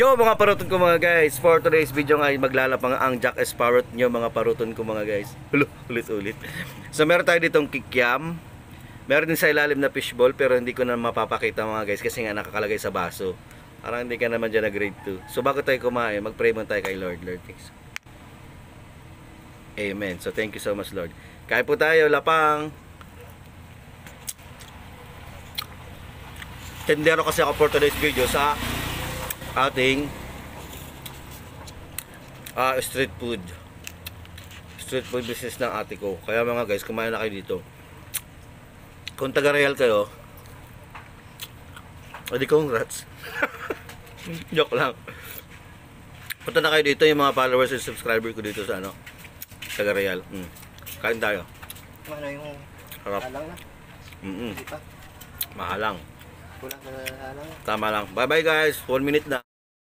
Yo mga paruton ko mga guys, for today's video nga ay maglalapang ang Jack Sparrow nyo mga paruton ko mga guys. Ulit-ulit. So meron tayo ditong kikiam. Meron din sa ilalim na fishball pero hindi ko na mapapakita mga guys kasi nga nakakalagay sa baso. Parang hindi ka naman dyan na grade 2. So bago tayo kumain, mag-pray muna tayo kay Lord. Lord, thanks. Amen. So thank you so much Lord. Kain po tayo, lapang. Tendero kasi ako for today's video sa ating street food business ng ate ko. Kaya mga guys, kumain na kayo dito. Kung taga-real kayo, edi congrats. Joke lang. Punta na kayo dito, yung mga followers and subscriber ko dito sa taga-real. Kain tayo. Ano yung Harap. halang na? Hindi pa. Mahalang. Kulang na halang. Tama lang. Bye bye guys. 1 minute na.